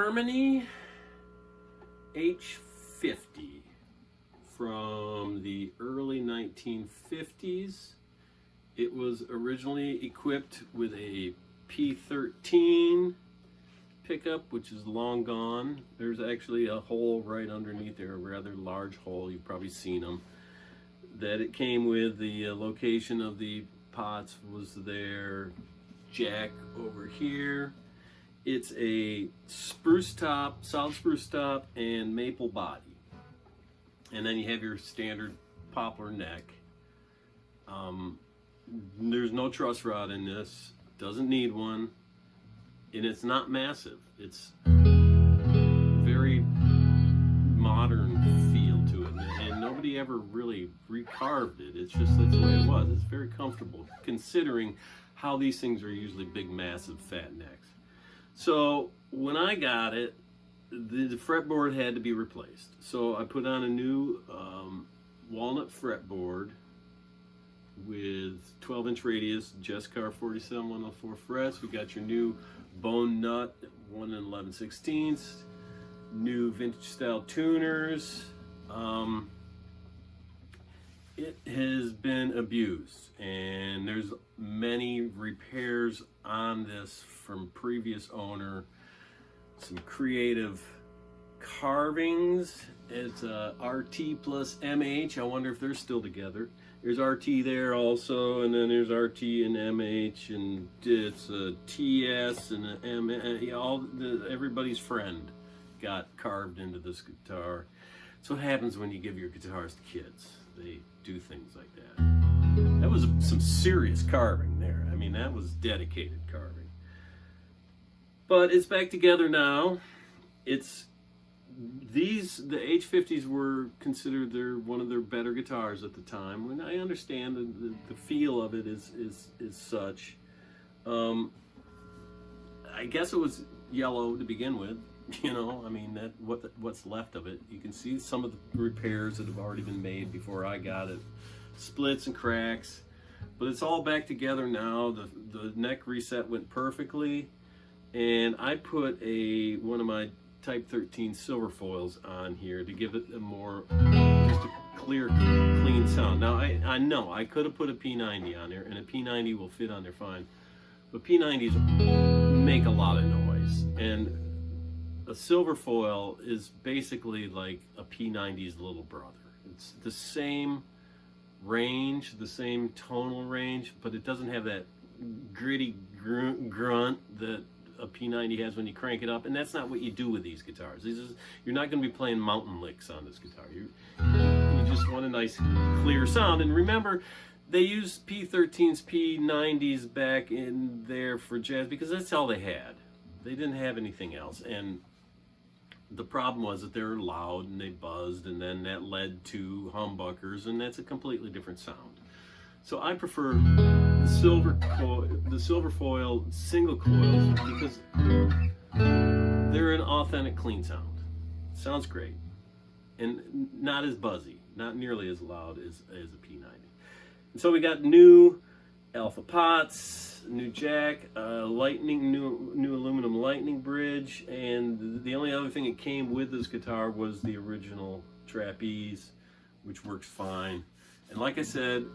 Harmony H50 from the early 1950s. It was originally equipped with a P13 pickup, which is long gone. There's actually a hole right underneath there, a rather large hole, you've probably seen them. That it came with, the location of the pots was there, jack over here. It's a spruce top, solid spruce top, and maple body. And then you have your standard poplar neck. There's no truss rod in this, doesn't need one, and it's not massive. It's very modern feel to it, and nobody ever really recarved it. It's just, that's the way it was. It's very comfortable considering how these things are usually big, massive, fat necks. So when I got it, the fretboard had to be replaced. So I put on a new walnut fretboard with 12-inch radius, Jescar 47104 frets. We got your new bone nut 1 11/16, new vintage style tuners. It has been abused, and there's many repairs on this from previous owner. Some creative carvings. It's RT plus MH. I wonder if they're still together. There's RT there also, and then there's RT and MH, and it's a TS and an M. Everybody's friend got carved into this guitar. So what happens when you give your guitars to kids? They do things like that. That was some serious carving there. I mean, that was dedicated carving. But it's back together now. The H50s were considered one of their better guitars at the time. When I understand the feel of it is such. I guess it was yellow to begin with. You know, I mean, what's left of it. You can see some of the repairs that have already been made before I got it. Splits and cracks. But it's all back together now. The neck reset went perfectly. And I put one of my Type 13 silver foils on here to give it a more, just a clear, clean sound. Now, I know I could have put a P90 on there, and a P90 will fit on there fine. But P90s make a lot of noise. And a silver foil is basically like a P90's little brother. It's the same range, the same tonal range, but it doesn't have that gritty grunt that a P90 has when you crank it up, and that's not what you do with these guitars. You're not going to be playing mountain licks on this guitar. You just want a nice clear sound. And remember, they used P13s, P90s back in there for jazz because that's all they had. They didn't have anything else. And the problem was that they were loud and they buzzed, and then that led to humbuckers, and that's a completely different sound. So I prefer the silver foil single coils because they're an authentic clean sound. Sounds great, and not as buzzy, not nearly as loud as a P90. And so we got new alpha pots, new jack, new aluminum lightning bridge, and the only other thing that came with this guitar was the original trapeze, which works fine. And like I said,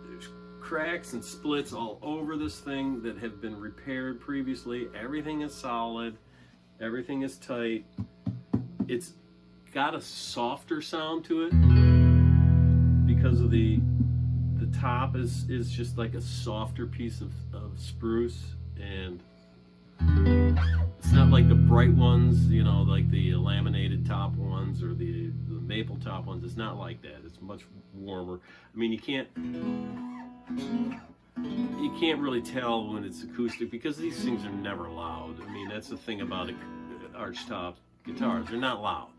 there's cracks and splits all over this thing that have been repaired previously. Everything is solid, everything is tight. It's got a softer sound to it because of the top is just like a softer piece of spruce, and it's not like the bright ones, you know, like the laminated top ones or the maple top ones. It's not like that. It's much warmer. I mean, you can't really tell when it's acoustic because these things are never loud. I mean, that's the thing about Archtop guitars. They're not loud.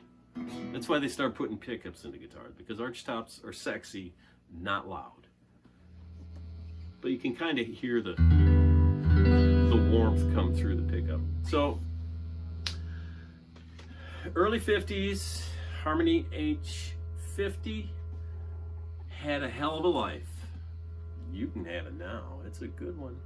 That's why they start putting pickups into guitars, because Archtops are sexy, not loud. But you can kind of hear the warmth come through the pickup. So, early 50s, Harmony H50 had a hell of a life. You can have it now. It's a good one.